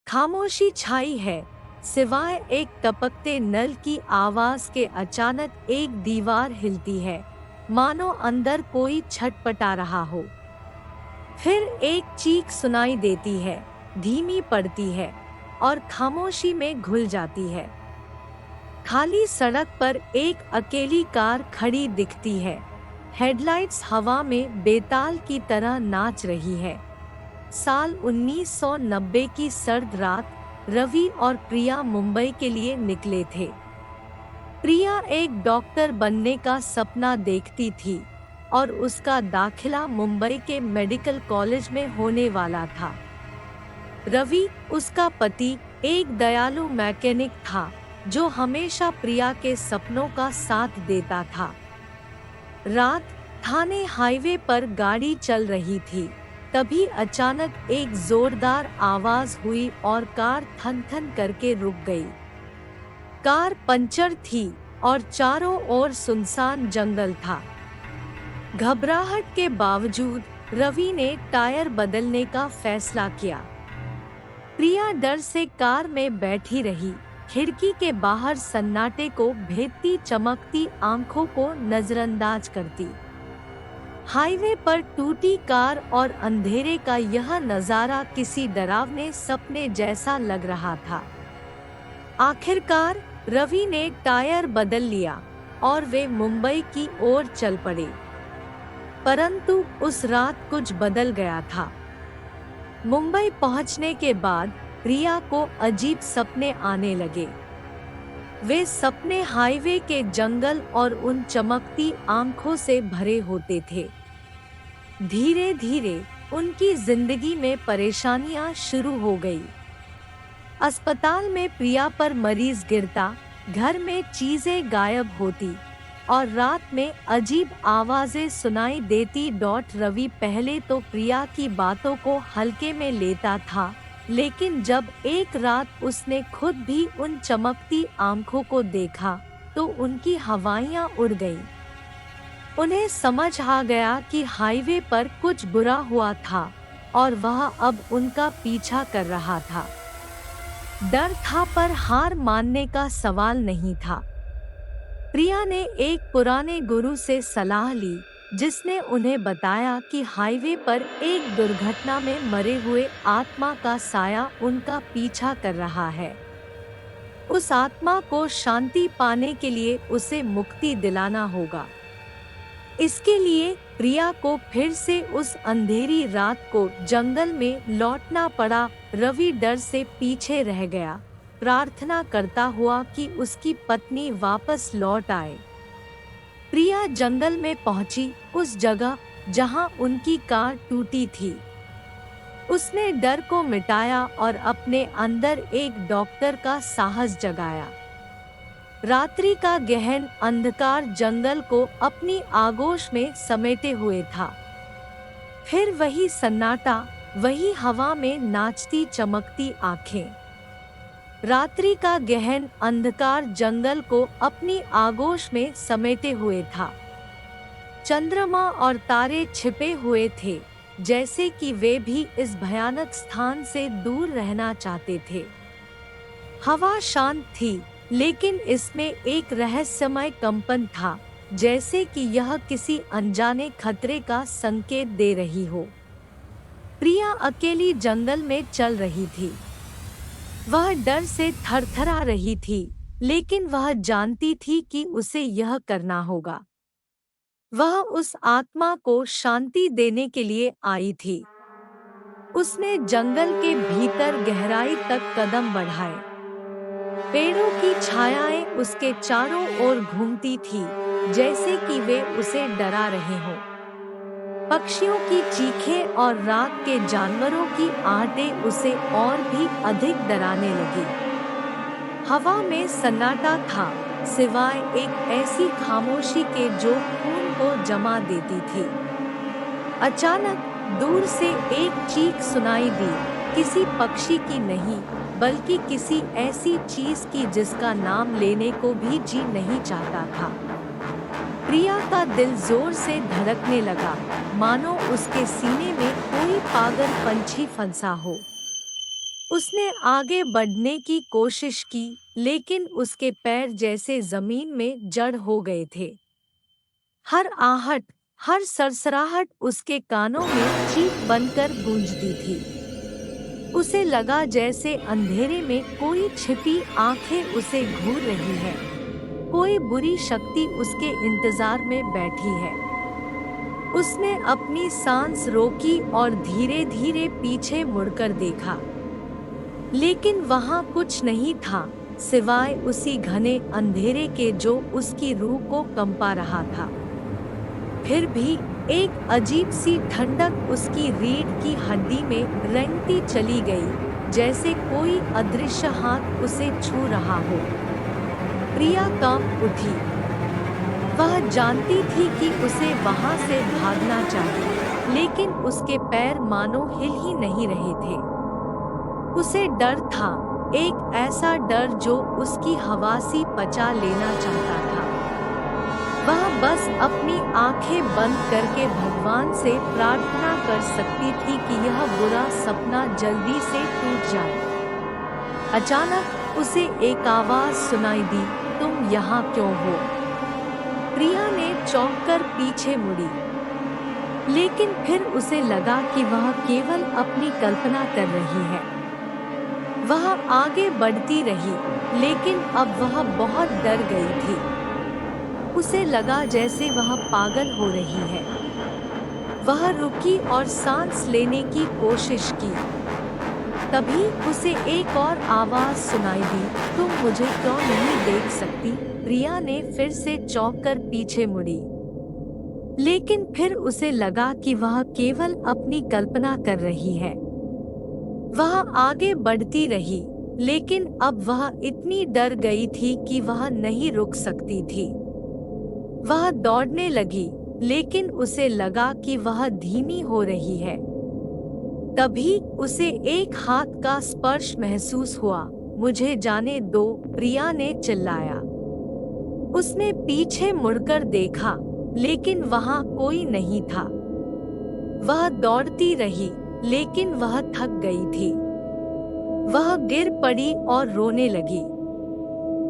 खामोशी छाई है, सिवाय एक टपकते नल की आवाज के। अचानक एक दीवार हिलती है, मानो अंदर कोई छटपटा रहा हो। फिर एक चीख सुनाई देती है, धीमी पड़ती है और खामोशी में घुल जाती है। खाली सड़क पर एक अकेली कार खड़ी दिखती है। हेडलाइट्स हवा में बेताल की तरह नाच रही है। साल 1990 की सर्द रात, रवि और प्रिया मुंबई के लिए निकले थे। प्रिया एक डॉक्टर बनने का सपना देखती थी और उसका दाखिला मुंबई के मेडिकल कॉलेज में होने वाला था। रवि, उसका पति, एक दयालु मैकेनिक था जो हमेशा प्रिया के सपनों का साथ देता था। रात, थाने हाईवे पर गाड़ी चल रही थी। तभी अचानक एक जोरदार आवाज हुई और कार थन थन करके रुक गई। कार पंचर थी और चारों ओर सुनसान जंगल था। घबराहट के बावजूद रवि ने टायर बदलने का फैसला किया। प्रिया डर से कार में बैठी रही, खिड़की के बाहर सन्नाटे को भेदती चमकती आंखों को नजरअंदाज करती। हाईवे पर टूटी कार और अंधेरे का यह नजारा किसी डरावने सपने जैसा लग रहा था। आखिरकार रवि ने टायर बदल लिया और वे मुंबई की ओर चल पड़े। परंतु उस रात कुछ बदल गया था। मुंबई पहुंचने के बाद प्रिया को अजीब सपने आने लगे। वे सपने हाईवे के जंगल और उन चमकती आंखों से भरे होते थे। धीरे धीरे उनकी जिंदगी में परेशानियां शुरू हो गई। अस्पताल में प्रिया पर मरीज गिरता, घर में चीजें गायब होती और रात में अजीब आवाजें सुनाई देती। रवि पहले तो प्रिया की बातों को हल्के में लेता था, लेकिन जब एक रात उसने खुद भी उन चमकती आंखों को देखा तो उनकी हवाइयां उड़ गईं। उन्हें समझ आ गया कि हाईवे पर कुछ बुरा हुआ था और वह अब उनका पीछा कर रहा था। डर था पर हार मानने का सवाल नहीं था। प्रिया ने एक पुराने गुरु से सलाह ली, जिसने उन्हें बताया कि हाईवे पर एक दुर्घटना में मरे हुए आत्मा का साया उनका पीछा कर रहा है। उस आत्मा को शांति पाने के लिए उसे मुक्ति दिलाना होगा। इसके लिए प्रिया को फिर से उस अंधेरी रात को जंगल में लौटना पड़ा। रवि डर से पीछे रह गया, प्रार्थना करता हुआ कि उसकी पत्नी वापस लौट आए। प्रिया जंगल में पहुंची, उस जगह जहां उनकी कार टूटी थी। उसने डर को मिटाया और अपने अंदर एक डॉक्टर का साहस जगाया। रात्रि का गहन अंधकार जंगल को अपनी आगोश में समेटे हुए था। फिर वही सन्नाटा, वही हवा में नाचती चमकती आंखें। रात्रि का गहन अंधकार जंगल को अपनी आगोश में समेटे हुए था। चंद्रमा और तारे छिपे हुए थे, जैसे कि वे भी इस भयानक स्थान से दूर रहना चाहते थे। हवा शांत थी, लेकिन इसमें एक रहस्यमय कंपन था, जैसे कि यह किसी अनजाने खतरे का संकेत दे रही हो। प्रिया अकेली जंगल में चल रही थी। वह डर से थरथरा रही थी, लेकिन वह जानती थी कि उसे यह करना होगा। वह उस आत्मा को शांति देने के लिए आई थी। उसने जंगल के भीतर गहराई तक कदम बढ़ाए। पेड़ों की छायाएं उसके चारों ओर घूमती थी, जैसे कि वे उसे डरा रहे हों। पक्षियों की चीखें और रात के जानवरों की आहटें उसे और भी अधिक डराने लगी। हवा में सन्नाटा था, सिवाय एक ऐसी खामोशी के जो खून को जमा देती थी। अचानक दूर से एक चीख सुनाई दी, किसी पक्षी की नहीं, बल्कि किसी ऐसी चीज की जिसका नाम लेने को भी जी नहीं चाहता था। प्रिया का दिल जोर से धड़कने लगा, मानो उसके सीने में कोई पागल पंछी फंसा हो। उसने आगे बढ़ने की कोशिश की, लेकिन उसके पैर जैसे जमीन में जड़ हो गए थे। हर आहट, हर सरसराहट उसके कानों में चीख बनकर गूंजती थी। उसे लगा जैसे अंधेरे में कोई छिपी आंखें उसे घूर रही है, कोई बुरी शक्ति उसके इंतजार में बैठी है। उसने अपनी सांस रोकी और धीरे धीरे पीछे मुड़कर देखा, लेकिन वहां कुछ नहीं था सिवाय उसी घने अंधेरे के जो उसकी रूह को कंपा रहा था। फिर भी एक अजीब सी ठंडक उसकी रीढ़ की हड्डी में रेंगती चली गई, जैसे कोई अदृश्य हाथ उसे छू रहा हो। प्रिया कांप उठी। वह जानती थी कि उसे वहां से भागना चाहिए, लेकिन उसके पैर मानो हिल ही नहीं रहे थे। उसे डर था, एक ऐसा डर जो उसकी हवासी पचा लेना चाहता था। वह बस अपनी आंखें बंद करके भगवान से प्रार्थना कर सकती थी कि यह बुरा सपना जल्दी से टूट जाए। अचानक उसे एक आवाज सुनाई दी, तुम यहाँ क्यों हो? प्रिया ने चौंककर पीछे मुड़ी, लेकिन फिर उसे लगा कि वह केवल अपनी कल्पना कर रही है। वह आगे बढ़ती रही, लेकिन अब वह बहुत डर गई थी। उसे लगा जैसे वह पागल हो रही है। वह रुकी और सांस लेने की कोशिश की। तभी उसे एक और आवाज सुनाई दी, तुम मुझे क्यों नहीं देख सकती? प्रिया ने फिर से चौंककर पीछे मुड़ी, लेकिन फिर उसे लगा कि वह केवल अपनी कल्पना कर रही है। वह आगे बढ़ती रही, लेकिन अब वह इतनी डर गई थी कि वह नहीं रुक सकती थी। वह दौड़ने लगी, लेकिन उसे लगा कि वह धीमी हो रही है। तभी उसे एक हाथ का स्पर्श महसूस हुआ। मुझे जाने दो, प्रिया ने चिल्लाया। उसने पीछे मुड़कर देखा, लेकिन वहां कोई नहीं था। वह दौड़ती रही, लेकिन वह थक गई थी। वह गिर पड़ी और रोने लगी।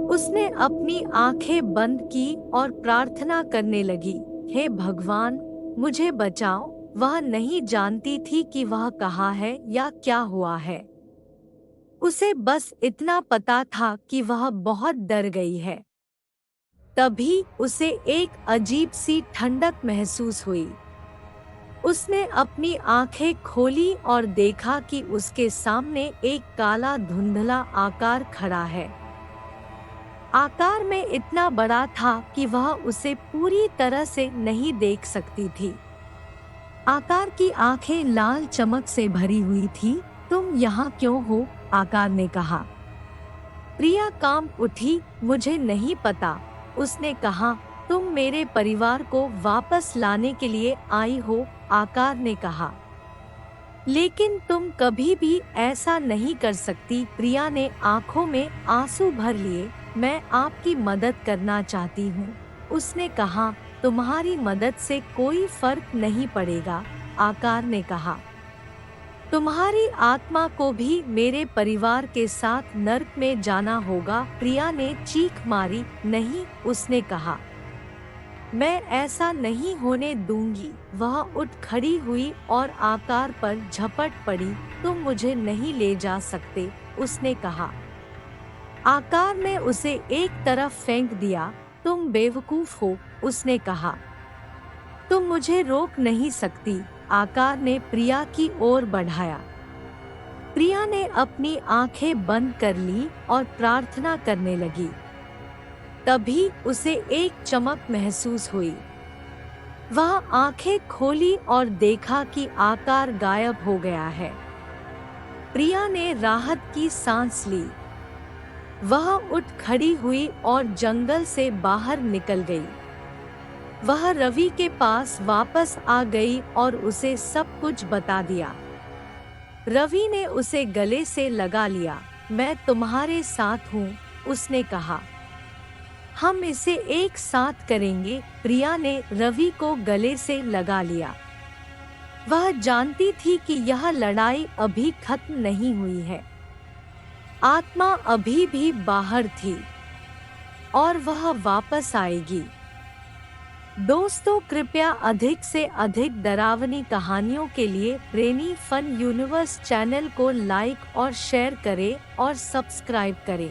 उसने अपनी आंखें बंद की और प्रार्थना करने लगी, हे भगवान, मुझे बचाओ। वह नहीं जानती थी कि वह कहाँ है या क्या हुआ है। उसे बस इतना पता था कि वह बहुत डर गई है। तभी उसे एक अजीब सी ठंडक महसूस हुई। उसने अपनी आंखें खोली और देखा कि उसके सामने एक काला धुंधला आकार खड़ा है। आकार में इतना बड़ा था कि वह उसे पूरी तरह से नहीं देख सकती थी। आकार की आंखें लाल चमक से भरी हुई थी। तुम यहाँ क्यों हो? आकार ने कहा। प्रिया कांप उठी। मुझे नहीं पता, उसने कहा। तुम मेरे परिवार को वापस लाने के लिए आई हो, आकार ने कहा। लेकिन तुम कभी भी ऐसा नहीं कर सकती, प्रिया ने आंखों में आंसू भर लिए। मैं आपकी मदद करना चाहती हूँ, उसने कहा। तुम्हारी मदद से कोई फर्क नहीं पड़ेगा, आकार ने कहा। तुम्हारी आत्मा को भी मेरे परिवार के साथ नर्क में जाना होगा, प्रिया ने चीख मारी। नहीं, उसने कहा, मैं ऐसा नहीं होने दूंगी। वह उठ खड़ी हुई और आकार पर झपट पड़ी। तुम मुझे नहीं ले जा सकते, उसने कहा। आकार ने उसे एक तरफ फेंक दिया। तुम बेवकूफ हो, उसने कहा। तुम मुझे रोक नहीं सकती, आकार ने प्रिया की ओर बढ़ाया। प्रिया ने अपनी आंखें बंद कर ली और प्रार्थना करने लगी। तभी उसे एक चमक महसूस हुई। वह आंखें खोली और देखा कि आकार गायब हो गया है। प्रिया ने राहत की सांस ली। वह उठ खड़ी हुई और जंगल से बाहर निकल गई। वह रवि के पास वापस आ गई और उसे सब कुछ बता दिया। रवि ने उसे गले से लगा लिया। मैं तुम्हारे साथ हूँ, उसने कहा। हम इसे एक साथ करेंगे, प्रिया ने रवि को गले से लगा लिया। वह जानती थी कि यह लड़ाई अभी खत्म नहीं हुई है। आत्मा अभी भी बाहर थी और वह वापस आएगी। दोस्तों, कृपया अधिक से अधिक डरावनी कहानियों के लिए ब्रेनी फन यूनिवर्स चैनल को लाइक और शेयर करें और सब्सक्राइब करें।